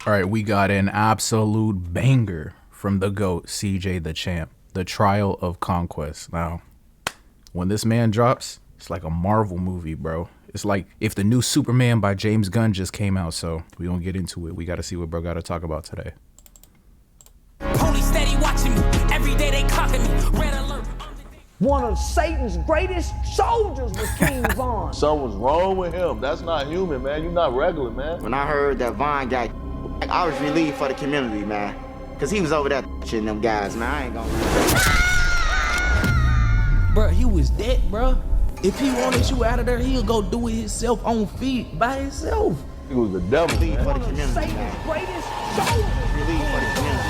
All right, we got an absolute banger from the GOAT, CJ the Champ, The Trial of Conquest. Now, when this man drops, it's like a Marvel movie, bro. It's like if the new Superman by James Gunn just came out, so we gonna get into it. We gotta see what bro gotta talk about today. Police steady watching me. Every day they clocking me. Red alert. One of Satan's greatest soldiers was King Von. Something's wrong with him. That's not human, man. You're not regular, man. When I heard that Von got, I was relieved for the community, man. Cause he was over there shitting them guys, man. I ain't gonna lie. Bruh, he was dead, bruh. If he wanted you out of there, he'll go do it himself on feet by himself. He was the devil, Relieved for the One of community, Satan's man. greatest soldiers. Relieved for the community.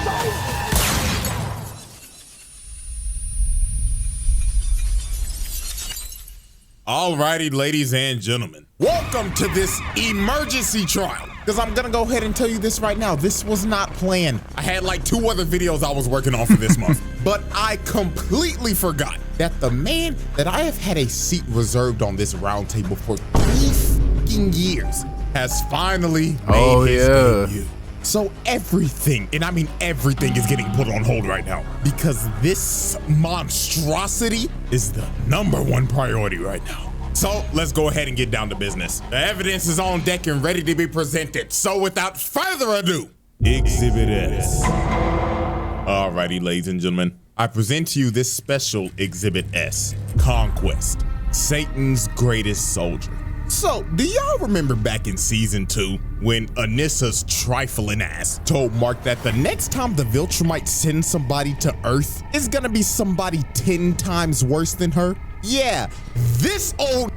Alrighty, ladies and gentlemen, welcome to this emergency trial. Because I'm gonna go ahead and tell you this right now, this was not planned. I had like 2 other videos I was working on for this month, but I completely forgot that the man that I have had a seat reserved on this round table for 3 fucking years has finally made his debut. So everything, and I mean everything, is getting put on hold right now because this monstrosity is the #1 priority right now. So let's go ahead and get down to business. The evidence is on deck and ready to be presented. So without further ado, Exhibit S. Alrighty, ladies and gentlemen, I present to you this special Exhibit S, Conquest, Satan's greatest soldier. So, do y'all remember back in season 2 when Anissa's trifling ass told Mark that the next time the Viltrumite sends somebody to Earth is gonna be somebody 10 times worse than her? Yeah, this old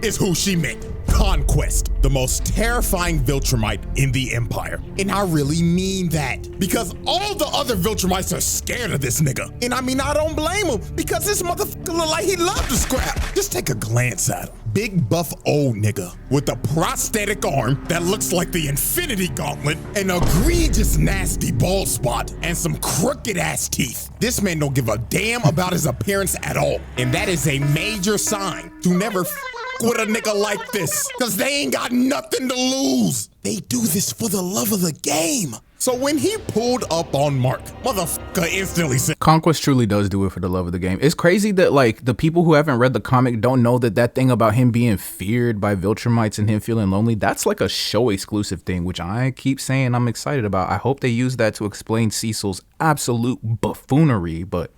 is who she meant. Conquest, the most terrifying Viltrumite in the Empire. And I really mean that, because all the other Viltrumites are scared of this nigga. And I mean, I don't blame him, because this motherfucker look like he loved to scrap. Just take a glance at him. Big buff old nigga with a prosthetic arm that looks like the Infinity Gauntlet, an egregious nasty bald spot, and some crooked ass teeth. This man don't give a damn about his appearance at all. And that is a major sign to never with a nigga like this, cause they ain't got nothing to lose. They do this for the love of the game. So when he pulled up on Mark, motherfucker instantly said, Conquest truly does do it for the love of the game. It's crazy that like the people who haven't read the comic don't know that thing about him being feared by Viltrumites and him feeling lonely, that's like a show exclusive thing, which I keep saying I'm excited about. I hope they use that to explain Cecil's absolute buffoonery, but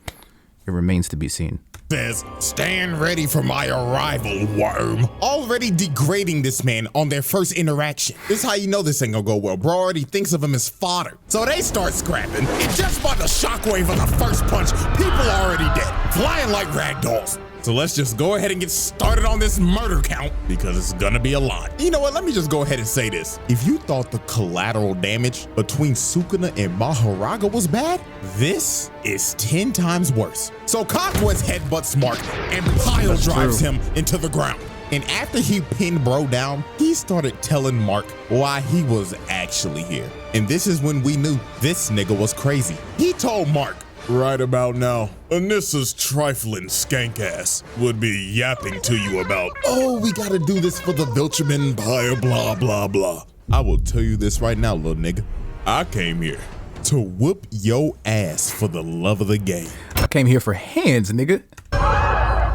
it remains to be seen. Says, stand ready for my arrival, worm. Already degrading this man on their first interaction. This is how you know this ain't gonna go well. Bro already thinks of him as fodder. So they start scrapping, and just by the shockwave of the first punch, people are already dead, flying like rag dolls. So let's just go ahead and get started on this murder count, because it's gonna be a lot. You know what, let me just go ahead and say this. If you thought the collateral damage between Sukuna and Maharaga was bad, this is 10 times worse. So Conquest headbutts Mark and pile drives him into the ground. And after he pinned bro down, he started telling Mark why he was actually here. And this is when we knew this nigga was crazy. He told Mark, right about now, Anissa's trifling skank ass would be yapping to you about, oh, we gotta do this for the Viltrum Empire, blah, blah, blah. I will tell you this right now, little nigga. I came here to whoop your ass for the love of the game. I came here for hands, nigga.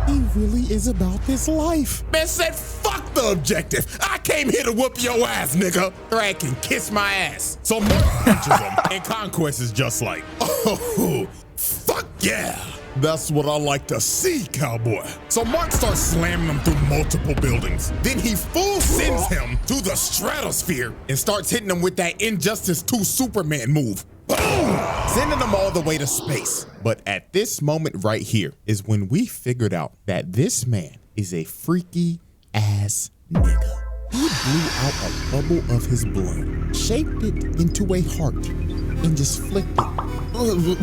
He really is about this life. Man said, fuck the objective. I came here to whoop your ass, nigga. Drag can kiss my ass. So Mark punches him, and Conquest is just like, oh, fuck yeah. That's what I like to see, cowboy. So Mark starts slamming him through multiple buildings. Then he full sends him to the stratosphere and starts hitting him with that Injustice 2 Superman move. Boom! Sending them all the way to space. But at this moment right here is when we figured out that this man is a freaky ass nigga. He blew out a bubble of his blood, shaped it into a heart, and just flicked it.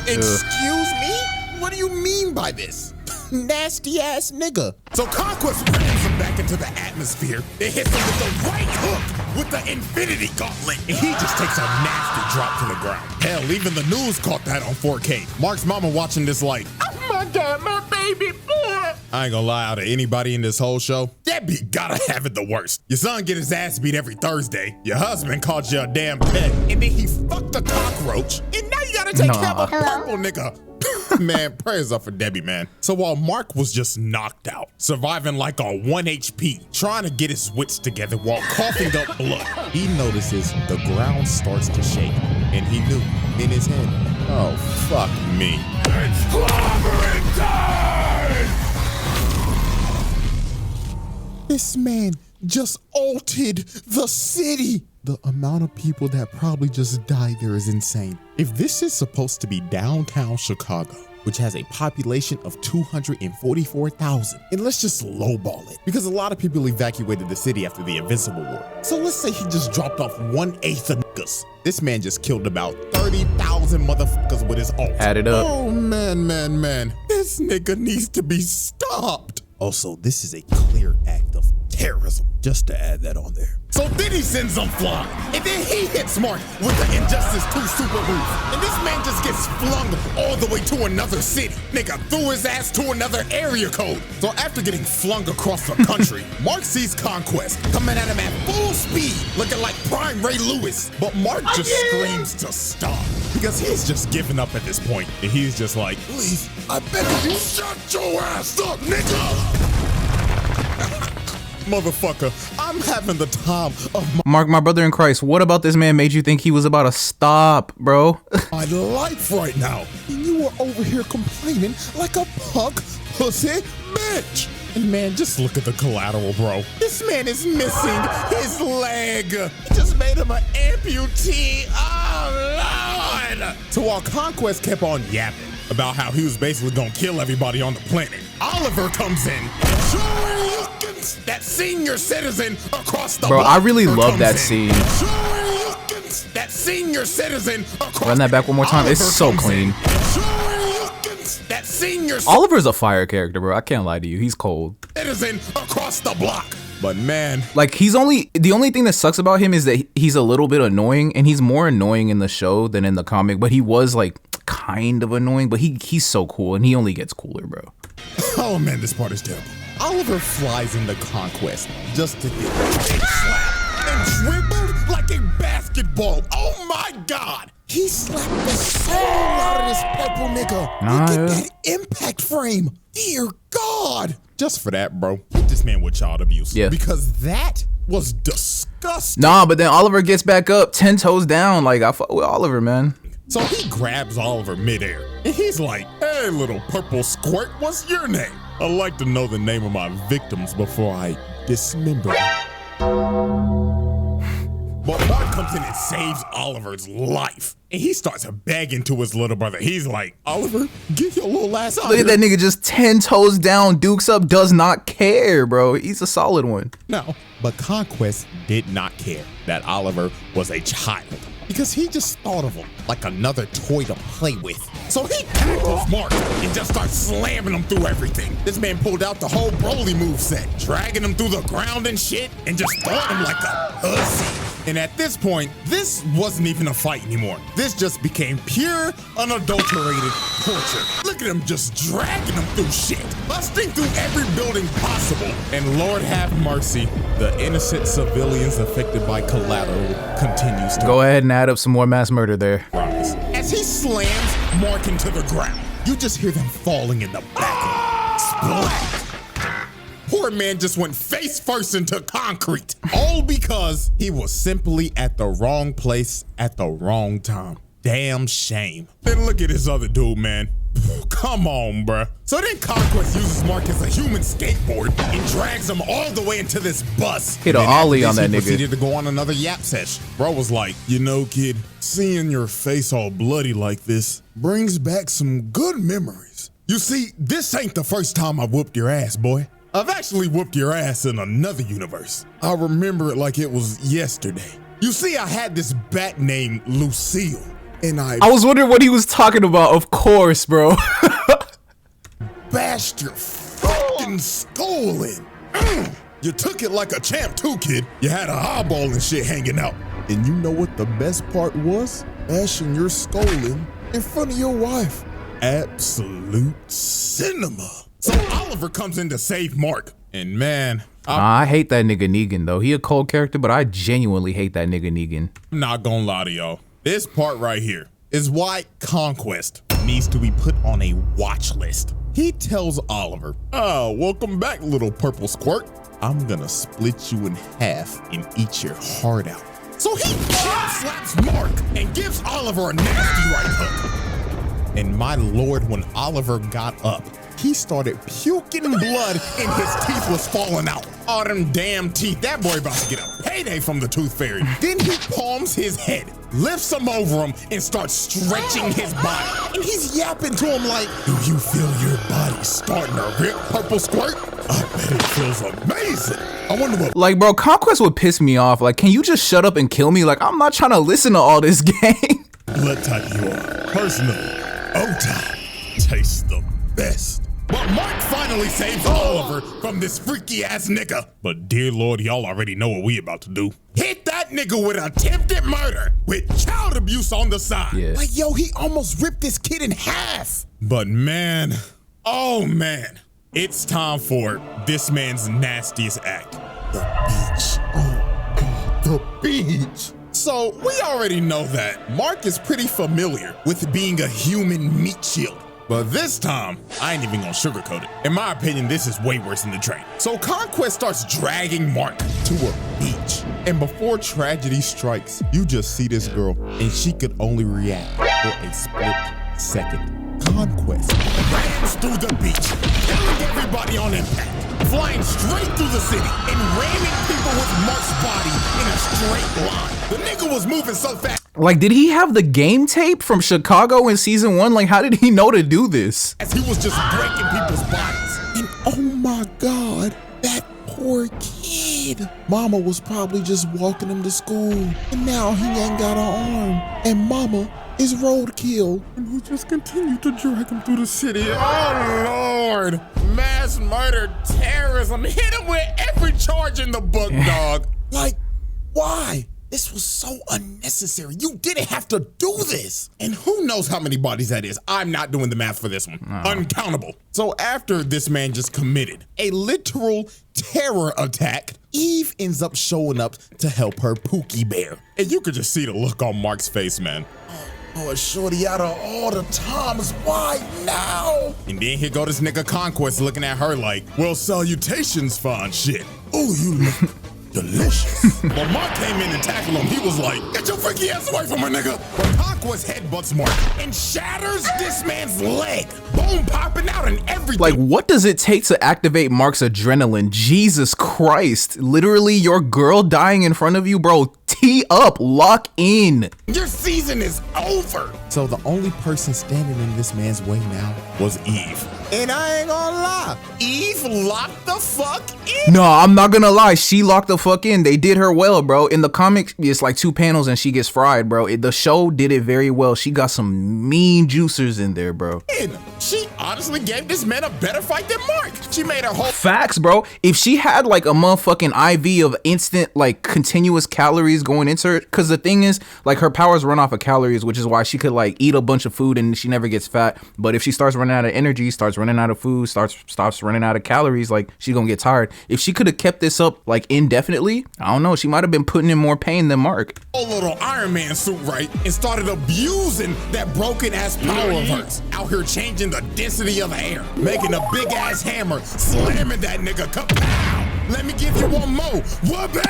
Excuse me? What do you mean by this? Nasty ass nigga. So Conquest rams him back into the atmosphere and hits him with the right hook with the Infinity Gauntlet. And he just takes a nasty drop to the ground. Hell, even the news caught that on 4K. Mark's mama watching this like, oh my I got my baby boy. I ain't gonna lie, out of anybody in this whole show, Debbie gotta have it the worst. Your son get his ass beat every Thursday. Your husband called you a damn pet. And then he fucked a cockroach. And now you gotta take care of a purple nigga. Man, prayers up for Debbie, man. So while Mark was just knocked out, surviving like on 1 HP, trying to get his wits together while coughing up blood, he notices the ground starts to shake. And he knew in his head, oh, fuck me. It's clobbering time! This man just altered the city. The amount of people that probably just died there is insane. If this is supposed to be downtown Chicago, which has a population of 244,000, and let's just lowball it, because a lot of people evacuated the city after the Invincible War. So let's say he just dropped off 1/8 of niggas. This man just killed about 30,000 motherfuckers with his ult. Add it up. Oh man. This nigga needs to be stopped. Also, this is a clear act of terrorism, just to add that on there. So then he sends them flying, and then he hits Mark with the Injustice 2 super move, and this man just gets flung all the way to another city. Nigga threw his ass to another area code. So after getting flung across the country, Mark sees Conquest coming at him at full speed, looking like prime Ray Lewis. But Mark just screams to stop, because he's just giving up at this point, and he's just like, please, I beg of you, shut your ass up, nigga! Motherfucker, I'm having the time of Mark, my brother in Christ, what about this man made you think he was about to stop, bro? my life right now. And you were over here complaining like a punk pussy bitch. And man, just look at the collateral, bro. This man is missing his leg. He just made him an amputee. Oh, Lord. So while Conquest kept on yapping about how he was basically gonna kill everybody on the planet, Oliver comes in. That senior citizen across the block. I really love that scene. That senior citizen across. Run that back one more time. It's so clean. That senior Oliver's a fire character, bro. I can't lie to you. He's cold. Citizen across the block. But man, like the only thing that sucks about him is that he's a little bit annoying, and he's more annoying in the show than in the comic, but he was like kind of annoying, but he's so cool, and he only gets cooler, bro. Oh man, this part is terrible. Oliver flies into Conquest just to get a slap and dribbled like a basketball. Oh my God! He slapped the soul out of this purple nigga. Look at that impact frame. Dear God! Just for that, bro, hit this man with child abuse. Yeah. Because that was disgusting. Nah, but then Oliver gets back up 10 toes down. Like, I fuck with Oliver, man. So he grabs Oliver midair, and he's like, hey, little purple squirt, what's your name? I like to know the name of my victims before I dismember them. But Mark comes in and saves Oliver's life, and he starts begging to his little brother. He's like, Oliver, get your little ass out. Look at that nigga just 10 toes down, dukes up, does not care, bro. He's a solid one. No, but Conquest did not care that Oliver was a child, because he just thought of him like another toy to play with. So he tackles Mark and just starts slamming him through everything. This man pulled out the whole Broly moveset, dragging him through the ground and shit, and just throwing him like a pussy. And at this point, this wasn't even a fight anymore. This just became pure, unadulterated torture. Look at him just dragging him through shit, busting through every building possible. And Lord have mercy, the innocent civilians affected by collateral continues to go ahead and add up some more mass murder there. rise. As he slams Mark into the ground, you just hear them falling in the back. Splat! Poor man just went face first into concrete, all because he was simply at the wrong place at the wrong time. Damn shame. Then look at this other dude, man. Come on, bruh. So then Conquest uses Mark as a human skateboard and drags him all the way into this bus. Hit an ollie on that nigga. Proceeded to go on another yap sesh. Bro was like, you know, kid, seeing your face all bloody like this brings back some good memories. You see, this ain't the first time I whooped your ass, boy. I've actually whooped your ass in another universe. I remember it like it was yesterday. You see, I had this bat named Lucille, and I was wondering what he was talking about. Of course, bro. bashed your fucking skull in. You took it like a champ too, kid. You had a eyeball and shit hanging out. And you know what the best part was? Bashing your skull in front of your wife. absolute cinema. So Oliver comes in to save Mark. And man, I hate that nigga Negan though. He a cold character, but I genuinely hate that nigga Negan. I'm not gonna lie to y'all. This part right here is why Conquest needs to be put on a watch list. He tells Oliver, "Oh, welcome back, little purple squirt. I'm gonna split you in half and eat your heart out." So he slaps Mark and gives Oliver a nasty right hook. And my lord, when Oliver got up, he started puking blood and his teeth was falling out. All them damn teeth. That boy about to get a payday from the tooth fairy. Then he palms his head, lifts him over him, and starts stretching his body. And he's yapping to him like, "Do you feel your body starting to rip, purple squirt? I bet it feels amazing. I wonder what." Like, bro, Conquest would piss me off. Like, can you just shut up and kill me? Like, I'm not trying to listen to all this game. Blood type you are. Personally, O-type tastes the best. But Mark finally saves Oliver from this freaky ass nigga. But dear Lord, y'all already know what we about to do. Hit that nigga with attempted murder with child abuse on the side. Yeah. Like, yo, he almost ripped this kid in half. But man, oh man, it's time for this man's nastiest act. The beach. Oh God, the beach. So we already know that Mark is pretty familiar with being a human meat shield. But this time, I ain't even gonna sugarcoat it. In my opinion, this is way worse than the train. So Conquest starts dragging Mark to a beach. And before tragedy strikes, you just see this girl, and she could only react for a split second. Conquest rams through the beach, killing everybody on impact, flying straight through the city, and ramming people with Mark's body in a straight line. The nigga was moving so fast. Like, did he have the game tape from Chicago in season 1? Like, how did he know to do this? As he was just breaking people's bodies. And oh my God, that poor kid. Mama was probably just walking him to school. And now he ain't got an arm. And mama is roadkill. And we just continue to drag him through the city. Oh Lord. Mass murder, terrorism. Hit him with every charge in the book, dog. Like, why? This was so unnecessary. You didn't have to do this. And who knows how many bodies that is. I'm not doing the math for this one. Uncountable. So after this man just committed a literal terror attack, Eve ends up showing up to help her Pookie Bear. And you could just see the look on Mark's face, man. Oh, shorty, out of all the times, why now? And then here go this nigga Conquest looking at her like, well, salutations, fine shit. Oh, you look delicious. But Mark came in and tackled him. He was like, get your freaky ass away from her, nigga. But Conquest headbutts Mark and shatters this man's leg. Bone popping out and everything. Like, what does it take to activate Mark's adrenaline? Jesus Christ. Literally, your girl dying in front of you, bro. Tee up, lock in. Your season is over. So the only person standing in this man's way now was Eve. And I ain't gonna lie, Eve locked the fuck in. No, I'm not gonna lie. She locked the fuck in. They did her well, bro. In the comics, it's like 2 panels and she gets fried, bro. The show did it very well. She got some mean juicers in there, bro. And she honestly gave this man a better fight than Mark. She made her whole facts, bro. If she had like a motherfucking IV of instant, like continuous calories going into her, because the thing is, like, her powers run off of calories, which is why she could like eat a bunch of food and she never gets fat. But if she starts running out of energy, starts running out of food, stops running out of calories, like, she's gonna get tired. If she could have kept this up like indefinitely, I don't know, she might have been putting in more pain than Mark. whole little Iron Man suit, right? And started abusing that broken ass power of hers. Out here changing the density of the air, making a big ass hammer, slamming that nigga, kapow! Let me give you one more. Wha-bam!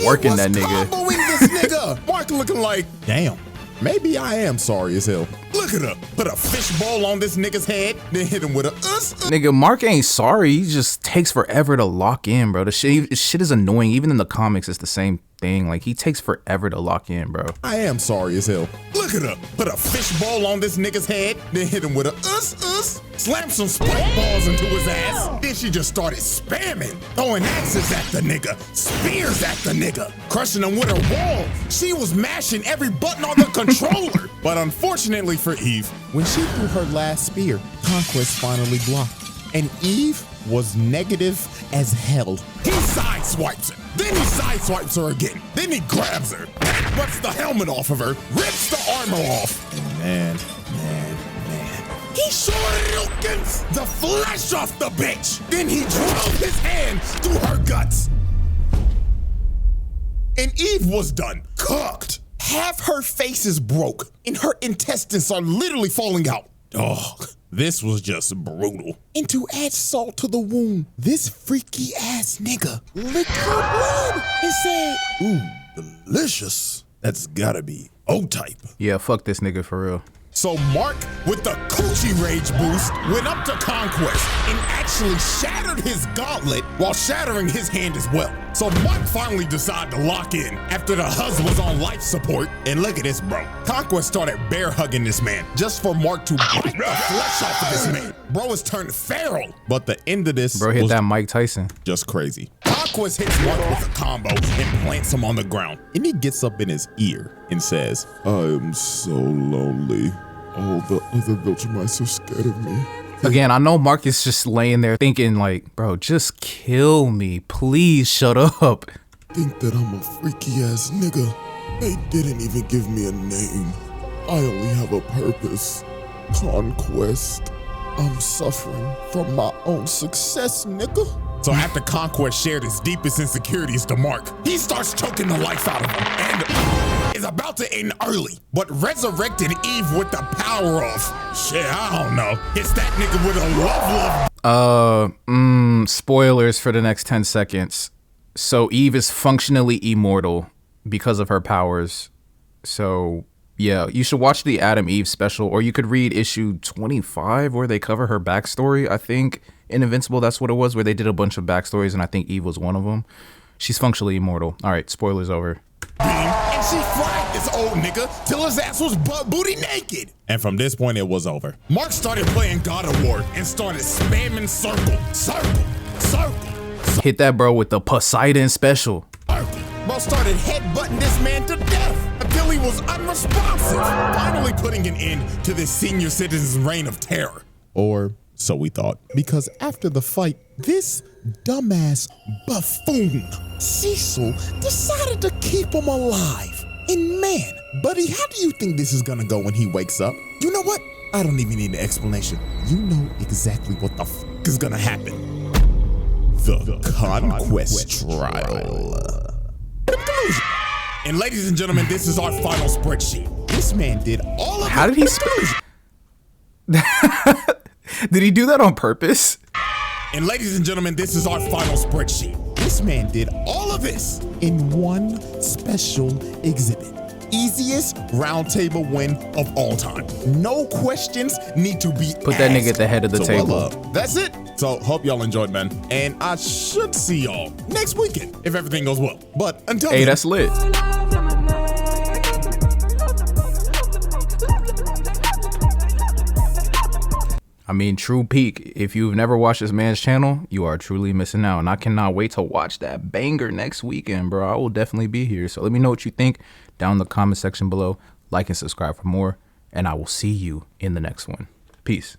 Working that nigga. Comboing this nigga. Mark looking like, damn, maybe I am sorry as hell. Look at her. Put a fishbowl on this nigga's head, then hit him with a Nigga, Mark ain't sorry. He just takes forever to lock in, bro. The shit is annoying. Even in the comics, it's the same thing. Like, he takes forever to lock in, bro. I am sorry as hell. Look at her. Put a fishbowl on this nigga's head, then hit him with a slam some spike balls into his ass. Then she just started spamming, throwing axes at the nigga, spears at the nigga, crushing him with her wall. She was mashing every button on the controller. But unfortunately for Eve, when she threw her last spear, Conquest finally blocked. And Eve was negative as hell. He sideswipes her. Then he sideswipes her again. Then he grabs her, rips the helmet off of her, rips the armor off. And man, He shoryukens the flesh off the bitch. Then he drove his hand through her guts. And Eve was done, cooked. Half her face is broke, and her intestines are literally falling out. Oh, this was just brutal. And to add salt to the wound, this freaky ass nigga licked her blood and said, ooh, delicious. That's gotta be O-type. Yeah, fuck this nigga for real. So Mark, with the coochie rage boost, went up to Conquest and actually shattered his gauntlet while shattering his hand as well. So Mark finally decided to lock in after the hus was on life support. And look at this, bro. Conquest started bear hugging this man just for Mark to bite the flesh off of this man. Bro has turned feral. But the end of this Bro hit was that Mike Tyson. just crazy. Conquest hits Mark with a combo and plants him on the ground. And he gets up in his ear and says, I am so lonely. All the other Viltrumites are scared of me. Again, I know Mark is just laying there thinking like, bro, just kill me. Please shut up. Think that I'm a freaky ass nigga. They didn't even give me a name. I only have a purpose. Conquest. I'm suffering from my own success, nigga. So after Conquest shared his deepest insecurities to Mark, he starts choking the life out of him and is about to end early, but resurrected Eve with the power of, shit, I don't know. It's that nigga with a love. Spoilers for the next 10 seconds. So Eve is functionally immortal because of her powers. So yeah, you should watch the Adam Eve special, or you could read issue 25 where they cover her backstory. I think in Invincible, that's what it was, where they did a bunch of backstories, and I think Eve was one of them. She's functionally immortal. All right, spoilers over. And she fried this old nigga till his ass was butt booty naked. And from this point, it was over. Mark started playing God of War and started spamming circle. Hit that bro with the Poseidon special. Bro started headbutting this man to death until he was unresponsive, finally putting an end to this senior citizen's reign of terror. Or so we thought, because after the fight, this dumbass buffoon, Cecil, decided to keep him alive. And man, buddy, how do you think this is gonna go when he wakes up? You know what? I don't even need an explanation. You know exactly what the fuck is gonna happen. The Conquest Trial. Conclusion. And ladies and gentlemen, this is our final spreadsheet. This man did all of How did he spell? Did he do that on purpose? And ladies and gentlemen, this is our final spreadsheet. This man did all of this in one special exhibit. Easiest round table win of all time. No questions need to be Put that nigga at the head of the table. That's it. So hope y'all enjoyed, man. And I should see y'all next weekend if everything goes well. But until Hey, then, that's lit. I mean, true peak. If you've never watched this man's channel, you are truly missing out. And I cannot wait to watch that banger next weekend, bro. I will definitely be here. So let me know what you think down in the comment section below. Like and subscribe for more. And I will see you in the next one. Peace.